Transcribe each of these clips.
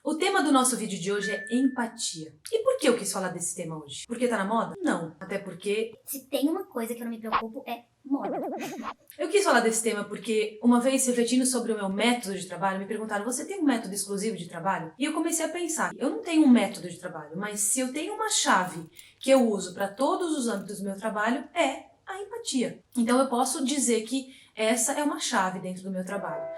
O tema do nosso vídeo de hoje é empatia. E por que eu quis falar desse tema hoje? Porque tá na moda? Não. Até porque... Se tem uma coisa que eu não me preocupo é moda. Eu quis falar desse tema porque uma vez refletindo sobre o meu método de trabalho, me perguntaram, você tem um método exclusivo de trabalho? E eu comecei a pensar, eu não tenho um método de trabalho, mas se eu tenho uma chave que eu uso para todos os âmbitos do meu trabalho, é a empatia. Então eu posso dizer que essa é uma chave dentro do meu trabalho.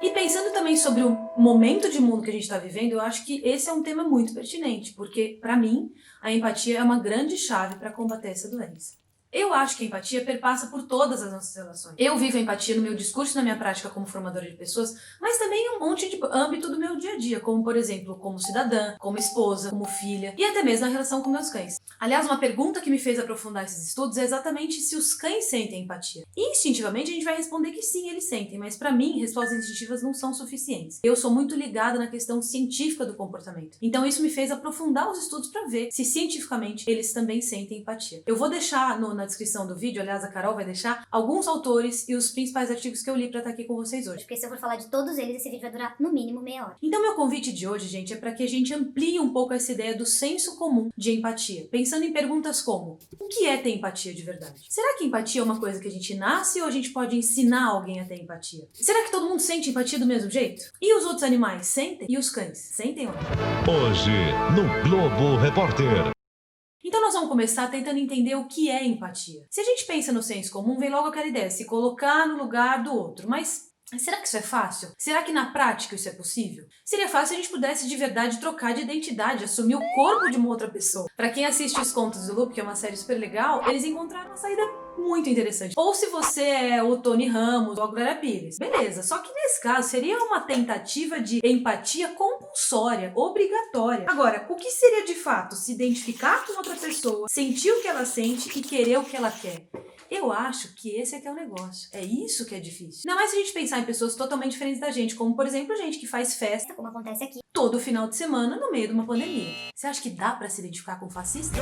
E pensando também sobre o momento de mundo que a gente está vivendo, eu acho que esse é um tema muito pertinente, porque, para mim, a empatia é uma grande chave para combater essa doença. Eu acho que a empatia perpassa por todas as nossas relações. Eu vivo a empatia no meu discurso e na minha prática como formadora de pessoas, mas também em um monte de âmbito do meu dia a dia, como, por exemplo, como cidadã, como esposa, como filha e até mesmo na relação com meus cães. Aliás, uma pergunta que me fez aprofundar esses estudos é exatamente se os cães sentem empatia. Instintivamente, a gente vai responder que sim, eles sentem, mas para mim, respostas instintivas não são suficientes. Eu sou muito ligada na questão científica do comportamento. Então isso me fez aprofundar os estudos para ver se cientificamente eles também sentem empatia. Eu vou deixar na descrição do vídeo, aliás a Carol vai deixar, alguns autores e os principais artigos que eu li para estar aqui com vocês hoje. Porque se eu for falar de todos eles, esse vídeo vai durar no mínimo meia hora. Então meu convite de hoje, gente, é para que a gente amplie um pouco essa ideia do senso comum de empatia, pensando em perguntas como: o que é ter empatia de verdade? Será que empatia é uma coisa que a gente nasce ou a gente pode ensinar alguém a ter empatia? Será que todo mundo sente empatia do mesmo jeito? E os outros animais sentem? E os cães sentem ou não? Hoje, no Globo Repórter. Então nós vamos começar tentando entender o que é empatia. Se a gente pensa no senso comum, vem logo aquela ideia, se colocar no lugar do outro, mas será que isso é fácil? Será que na prática isso é possível? Seria fácil se a gente pudesse de verdade trocar de identidade, assumir o corpo de uma outra pessoa. Pra quem assiste Os Contos do Loop, que é uma série super legal, eles encontraram uma saída muito interessante. Ou se você é o Tony Ramos ou a Glória Pires. Beleza, só que nesse caso seria uma tentativa de empatia compulsória, obrigatória. Agora, o que seria de fato se identificar com outra pessoa, sentir o que ela sente e querer o que ela quer? Eu acho que esse é que é o negócio. É isso que é difícil. Ainda mais se a gente pensar em pessoas totalmente diferentes da gente, como por exemplo gente que faz festa, Como acontece aqui. todo final de semana no meio de uma pandemia. Você acha que dá pra se identificar com fascista?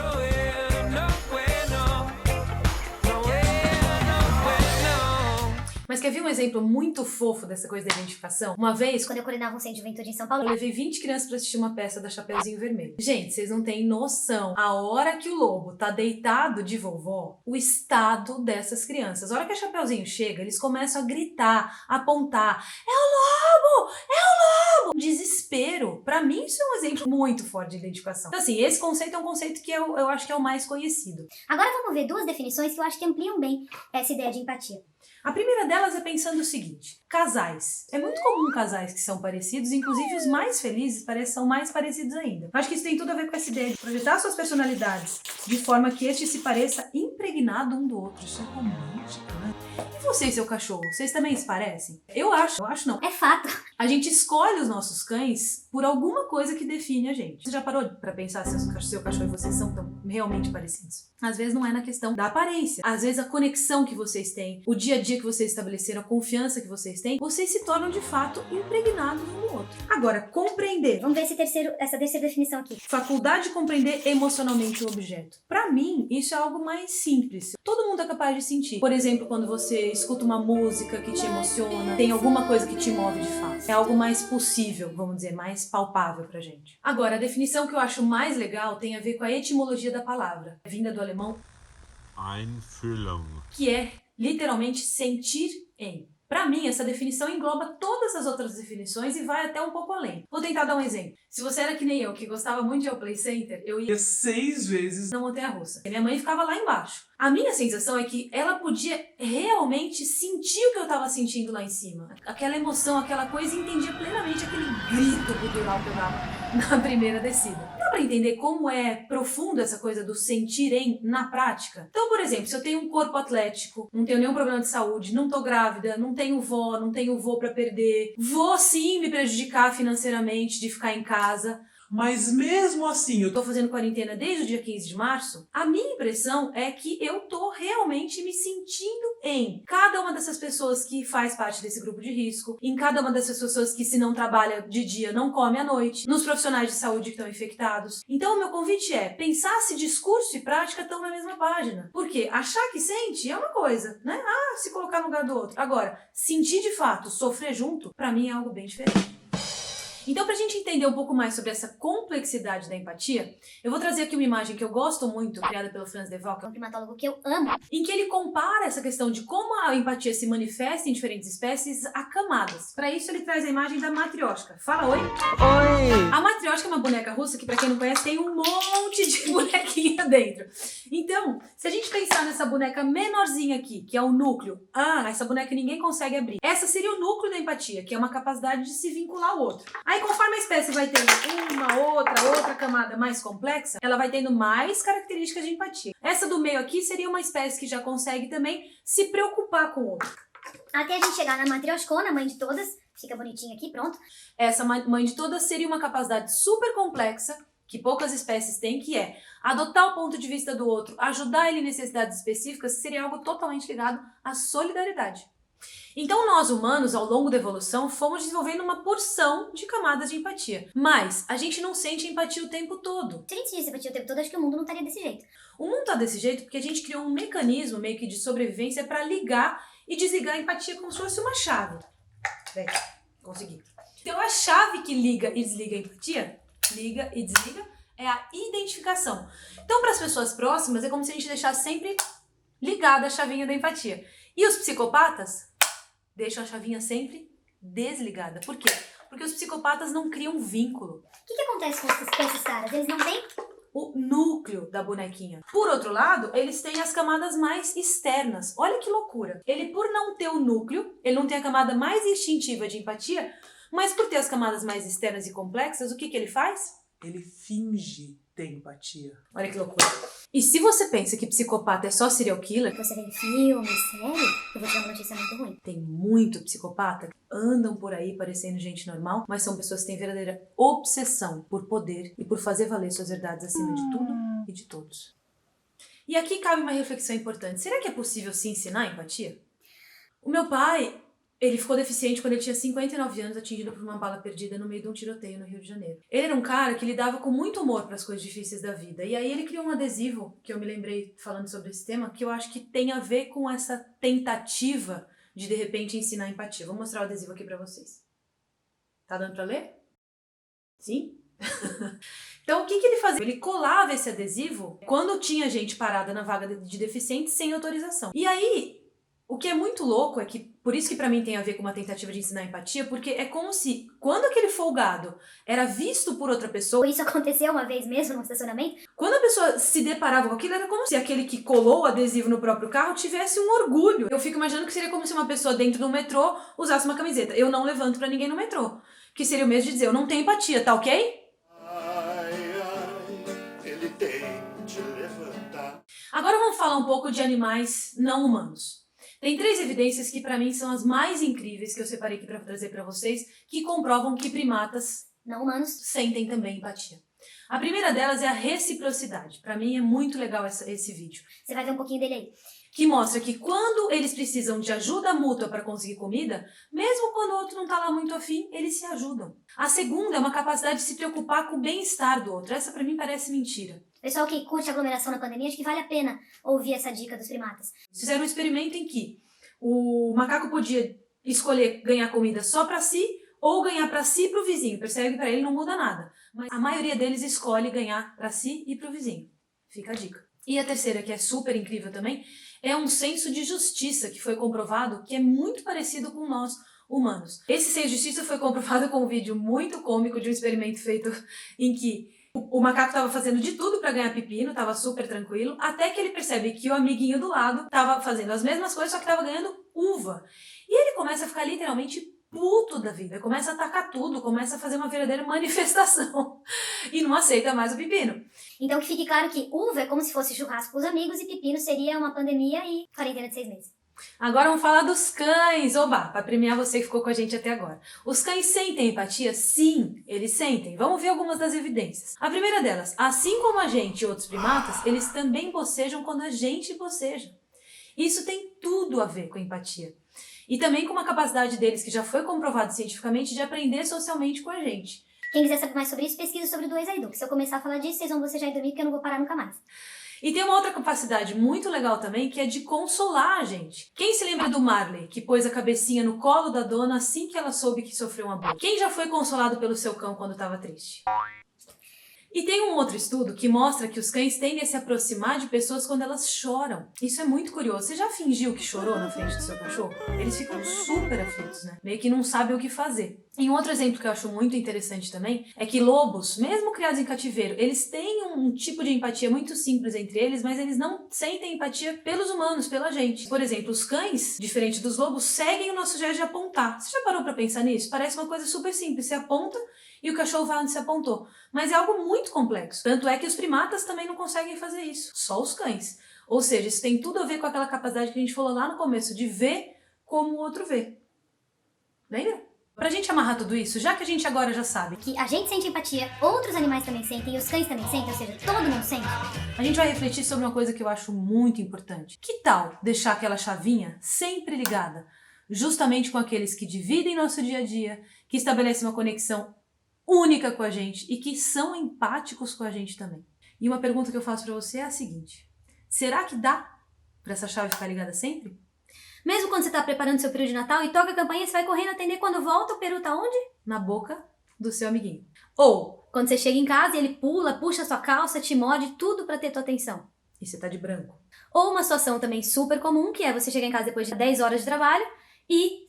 Mas quer ver um exemplo muito fofo dessa coisa da identificação? Uma vez, Quando eu coordenava um centro de juventude em São eu Paulo, levei 20 crianças pra assistir uma peça da Chapeuzinho Vermelho. Gente, vocês não têm noção. A hora que o lobo tá deitado de vovó, o estado dessas crianças. A hora que a Chapeuzinho chega, eles começam a gritar, a apontar. É o lobo! É o lobo! Desespero. Pra mim, isso é um exemplo muito forte de identificação. Então, assim, esse conceito é um conceito que eu acho que é o mais conhecido. agora vamos ver duas definições que eu acho que ampliam bem essa ideia de empatia. A primeira delas é pensando o seguinte: casais. É muito comum casais que são parecidos, inclusive os mais felizes são mais parecidos ainda. Acho que isso tem tudo a ver com essa ideia de projetar suas personalidades de forma que este se pareça impregnado um do outro. Isso é romântico, né? E você e seu cachorro, vocês também se parecem? Eu acho não. É fato. A gente escolhe os nossos cães por alguma coisa que define a gente. Você já parou pra pensar se o seu cachorro e você são tão realmente parecidos? Às vezes não é na questão da aparência. Às vezes a conexão que vocês têm, o dia a dia que vocês estabeleceram, a confiança que vocês têm, vocês se tornam de fato impregnados um no outro. Agora, compreender. Vamos ver essa terceira definição aqui. Faculdade de compreender emocionalmente o objeto. Pra mim, isso é algo mais simples. Todo mundo é capaz de sentir. Por exemplo, quando você escuta uma música que te emociona, tem alguma coisa que te move de fato. É algo mais possível, vamos dizer, mais palpável pra gente. Agora, a definição que eu acho mais legal tem a ver com a etimologia da palavra, vinda do alemão Einfühlung. que é literalmente sentir em. Pra mim, essa definição engloba todas as outras definições e vai até um pouco além. Vou tentar dar um exemplo. Se você era que nem eu, que gostava muito de ir ao Play Center, eu ia 6 vezes. na montanha-russa. Minha mãe ficava lá embaixo. A minha sensação é que ela podia realmente sentir o que eu tava sentindo lá em cima. Aquela emoção, aquela coisa, e entendia plenamente aquele grito cultural que eu dava na primeira descida. Dá pra entender como é profundo essa coisa do sentir em na prática? Então, por exemplo, se eu tenho um corpo atlético, não tenho nenhum problema de saúde, não tô grávida, não tenho vô pra perder, vou sim me prejudicar financeiramente de ficar em casa. Mas mesmo assim, eu Tô fazendo quarentena desde o dia 15 de março, a minha impressão é que eu tô realmente me sentindo em cada uma dessas pessoas que faz parte desse grupo de risco, em cada uma dessas pessoas que se não trabalha de dia não come à noite, nos profissionais de saúde que estão infectados. Então o meu convite é pensar se discurso e prática estão na mesma página. Porque achar que sente é uma coisa, né? Se colocar no lugar do outro. Agora, sentir de fato, sofrer junto, pra mim é algo bem diferente. Então, pra gente entender um pouco mais sobre essa complexidade da empatia, eu vou trazer aqui uma imagem que eu gosto muito, criada pelo Franz de Waal, Um primatólogo que eu amo. em que ele compara essa questão de como a empatia se manifesta em diferentes espécies a camadas. Para isso, ele traz a imagem da matrioshka. Fala oi! Oi! A matrioshka é uma boneca russa que, para quem não conhece, tem um monte de bonequinha dentro. Então, se a gente pensar nessa boneca menorzinha aqui, que é o núcleo, essa boneca ninguém consegue abrir. Essa seria o núcleo da empatia, que é uma capacidade de se vincular ao outro. Aí, conforme a espécie vai tendo uma, outra camada mais complexa, ela vai tendo mais características de empatia. Essa do meio aqui seria uma espécie que já consegue também se preocupar com o outro. Até a gente chegar na matrioshkona, mãe de todas, fica bonitinho aqui, pronto. Essa mãe de todas seria uma capacidade super complexa, que poucas espécies têm, que é adotar o ponto de vista do outro, ajudar ele em necessidades específicas, seria algo totalmente ligado à solidariedade. Então nós humanos, ao longo da evolução, fomos desenvolvendo uma porção de camadas de empatia. Mas a gente não sente empatia o tempo todo. Se a gente sentisse empatia o tempo todo, acho que o mundo não estaria desse jeito. O mundo tá desse jeito porque a gente criou um mecanismo meio que de sobrevivência para ligar e desligar a empatia como se fosse uma chave. Bem, consegui. Então a chave que liga e desliga a empatia, liga e desliga, é a identificação. Então para as pessoas próximas é como se a gente deixasse sempre ligada a chavinha da empatia. E os psicopatas deixam a chavinha sempre desligada. Por quê? Porque os psicopatas não criam vínculo. O que acontece com esses caras? Eles não têm? O núcleo da bonequinha. Por outro lado, eles têm as camadas mais externas. Olha que loucura. Ele, por não ter o núcleo, ele não tem a camada mais instintiva de empatia, mas por ter as camadas mais externas e complexas, o que ele faz? Ele finge ter empatia. Olha que loucura. E se você pensa que psicopata é só serial killer, Você vê em filme, série, eu vou te dar uma notícia muito ruim. tem muito psicopata que andam por aí parecendo gente normal, mas são pessoas que têm verdadeira obsessão por poder e por fazer valer suas verdades acima de tudo e de todos. E aqui cabe uma reflexão importante. Será que é possível se ensinar empatia? O meu pai, ele ficou deficiente quando ele tinha 59 anos, atingido por uma bala perdida no meio de um tiroteio no Rio de Janeiro. Ele era um cara que lidava com muito humor para as coisas difíceis da vida. E aí ele criou um adesivo, que eu me lembrei falando sobre esse tema, que eu acho que tem a ver com essa tentativa de repente, ensinar empatia. Vou mostrar o adesivo aqui para vocês. Tá dando para ler? Sim? Então, o que ele fazia? Ele colava esse adesivo quando tinha gente parada na vaga de deficiente sem autorização. E aí, o que é muito louco é que, por isso que pra mim tem a ver com uma tentativa de ensinar empatia, porque é como se, quando aquele folgado era visto por outra pessoa, Isso aconteceu uma vez mesmo no estacionamento? quando a pessoa se deparava com aquilo, era como se aquele que colou o adesivo no próprio carro tivesse um orgulho. Eu fico imaginando que seria como se uma pessoa dentro do metrô usasse uma camiseta. Eu não levanto pra ninguém no metrô. Que seria o mesmo de dizer, eu não tenho empatia, tá ok? Ele tem de levantar. Agora vamos falar um pouco de animais não humanos. Tem 3 evidências que pra mim são as mais incríveis que eu separei aqui pra trazer pra vocês, que comprovam que primatas Não humanos. sentem também empatia. A primeira delas é a reciprocidade. Pra mim é muito legal esse vídeo. Você vai ver um pouquinho dele aí. Que mostra que quando eles precisam de ajuda mútua para conseguir comida, mesmo quando o outro não tá lá muito afim, eles se ajudam. A segunda é uma capacidade de se preocupar com o bem-estar do outro. Essa pra mim parece mentira. Pessoal que curte aglomeração na pandemia, acho que vale a pena ouvir essa dica dos primatas. Fizeram um experimento em que o macaco podia escolher ganhar comida só pra si ou ganhar pra si e pro vizinho. Percebe que pra ele não muda nada. Mas a maioria deles escolhe ganhar pra si e pro vizinho. Fica a dica. E a terceira, que é super incrível também, é um senso de justiça que foi comprovado que é muito parecido com nós humanos. Esse senso de justiça foi comprovado com um vídeo muito cômico de um experimento feito em que o macaco estava fazendo de tudo para ganhar pepino, estava super tranquilo, até que ele percebe que o amiguinho do lado estava fazendo as mesmas coisas, só que estava ganhando uva. E ele começa a ficar literalmente puto da vida, começa a atacar tudo, começa a fazer uma verdadeira manifestação e não aceita mais o pepino. Então que fique claro que uva é como se fosse churrasco com os amigos e pepino seria uma pandemia e quarentena de 6 meses. Agora vamos falar dos cães. Oba, para premiar você que ficou com a gente até agora. Os cães sentem empatia? Sim, eles sentem. Vamos ver algumas das evidências. A primeira delas, assim como a gente e outros primatas, eles também bocejam quando a gente boceja. Isso tem tudo a ver com empatia. E também com uma capacidade deles, que já foi comprovado cientificamente, de aprender socialmente com a gente. Quem quiser saber mais sobre isso, pesquisa sobre doença aí, que se eu começar a falar disso, vocês vão bocejar e dormir, porque eu não vou parar nunca mais. E tem uma outra capacidade muito legal também, que é de consolar a gente. Quem se lembra do Marley, que pôs a cabecinha no colo da dona assim que ela soube que sofreu um aborto? Quem já foi consolado pelo seu cão quando estava triste? E tem um outro estudo que mostra que os cães tendem a se aproximar de pessoas quando elas choram. Isso é muito curioso. Você já fingiu que chorou na frente do seu cachorro? Eles ficam super aflitos, né? Meio que não sabem o que fazer. E um outro exemplo que eu acho muito interessante também é que lobos, mesmo criados em cativeiro, eles têm um tipo de empatia muito simples entre eles, mas eles não sentem empatia pelos humanos, pela gente. Por exemplo, os cães, diferente dos lobos, seguem o nosso gesto de apontar. Você já parou pra pensar nisso? Parece uma coisa super simples. Você aponta e o cachorro vai onde você apontou. Mas é algo muito complexo. Tanto é que os primatas também não conseguem fazer isso. Só os cães. Ou seja, isso tem tudo a ver com aquela capacidade que a gente falou lá no começo, de ver como o outro vê. Lembra? Pra gente amarrar tudo isso, já que a gente agora já sabe Que a gente sente empatia, outros animais também sentem, e os cães também sentem, ou seja, todo mundo sente. a gente vai refletir sobre uma coisa que eu acho muito importante. Que tal deixar aquela chavinha sempre ligada, justamente com aqueles que dividem nosso dia a dia, que estabelecem uma conexão única com a gente e que são empáticos com a gente também? E uma pergunta que eu faço pra você é a seguinte: será que dá pra essa chave ficar ligada sempre? Mesmo quando você tá preparando seu peru de Natal e toca a campainha, você vai correndo atender, quando volta o peru tá onde? Na boca do seu amiguinho. Ou, Quando você chega em casa e ele pula, puxa sua calça, te morde, tudo pra ter tua atenção. e você tá de branco. Ou uma situação também super comum, que é você chegar em casa depois de 10 horas de trabalho e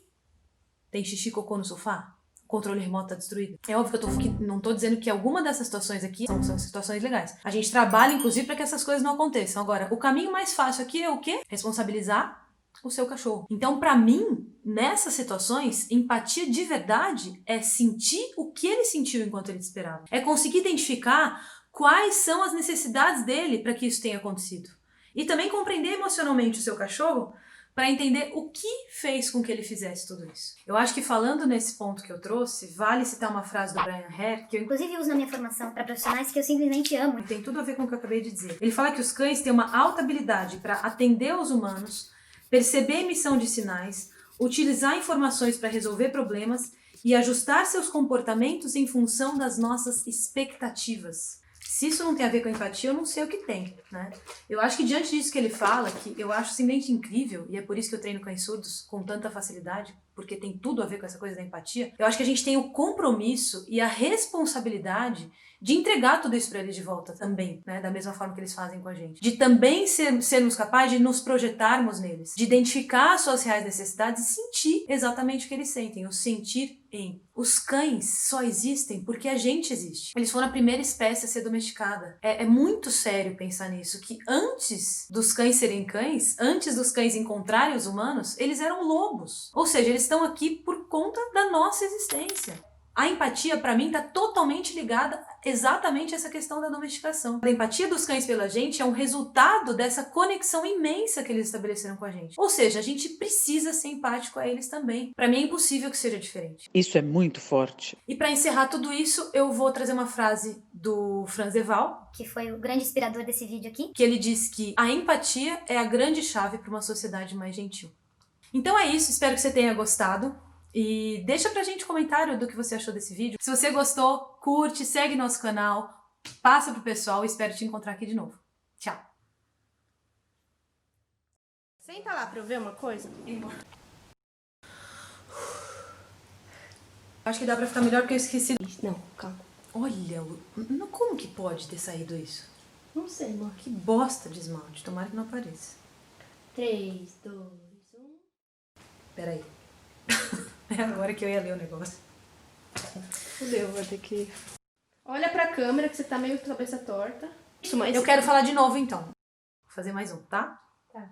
Tem xixi e cocô no sofá? O controle remoto tá destruído? É óbvio que não tô dizendo que alguma dessas situações aqui são situações legais. A gente trabalha, inclusive, para que essas coisas não aconteçam. Agora, o caminho mais fácil aqui é o quê? Responsabilizar o seu cachorro. Então, pra mim, nessas situações, empatia de verdade é sentir o que ele sentiu enquanto ele esperava. É conseguir identificar quais são as necessidades dele para que isso tenha acontecido. E também compreender emocionalmente o seu cachorro para entender o que fez com que ele fizesse tudo isso. Eu acho que falando nesse ponto que eu trouxe, vale citar uma frase do Brian Hare, que eu inclusive uso na minha formação para profissionais que eu simplesmente amo. tem tudo a ver com o que eu acabei de dizer. Ele fala que os cães têm uma alta habilidade para atender os humanos, perceber emissão de sinais, utilizar informações para resolver problemas e ajustar seus comportamentos em função das nossas expectativas. Se isso não tem a ver com empatia, eu não sei o que tem, né? Eu acho que diante disso que ele fala, que eu acho simplesmente incrível, e é por isso que eu treino cães surdos com tanta facilidade, porque tem tudo a ver com essa coisa da empatia, eu acho que a gente tem o compromisso e a responsabilidade de entregar tudo isso para eles de volta também, né? Da mesma forma que eles fazem com a gente. De também sermos capazes de nos projetarmos neles, de identificar as suas reais necessidades e sentir exatamente o que eles sentem, o sentir em. Os cães só existem porque a gente existe. Eles foram a primeira espécie a ser domesticada. É muito sério pensar nisso, que antes dos cães serem cães, antes dos cães encontrarem os humanos, eles eram lobos. Ou seja, eles estão aqui por conta da nossa existência. A empatia, pra mim, tá totalmente ligada exatamente a essa questão da domesticação. A empatia dos cães pela gente é um resultado dessa conexão imensa que eles estabeleceram com a gente. Ou seja, a gente precisa ser empático a eles também. Pra mim é impossível que seja diferente. Isso é muito forte. E pra encerrar tudo isso, eu vou trazer uma frase do Franz de Waal, Que foi o grande inspirador desse vídeo aqui. que ele diz que a empatia é a grande chave para uma sociedade mais gentil. Então é isso, espero que você tenha gostado. E deixa pra gente um comentário do que você achou desse vídeo. Se você gostou, curte, segue nosso canal, passa pro pessoal e espero te encontrar aqui de novo. Tchau! Senta lá pra eu ver uma coisa. Acho que dá pra ficar melhor porque eu esqueci. Não, calma. Olha, como que pode ter saído isso? Não sei, amor. Que bosta de esmalte, tomara que não apareça. 3, 2, 1... Peraí. É agora que eu ia ler o negócio. Fudeu, vou ter que... Olha pra câmera que você tá meio com a cabeça torta. Isso, mas... Eu quero falar de novo então. Vou fazer mais um, tá? Tá.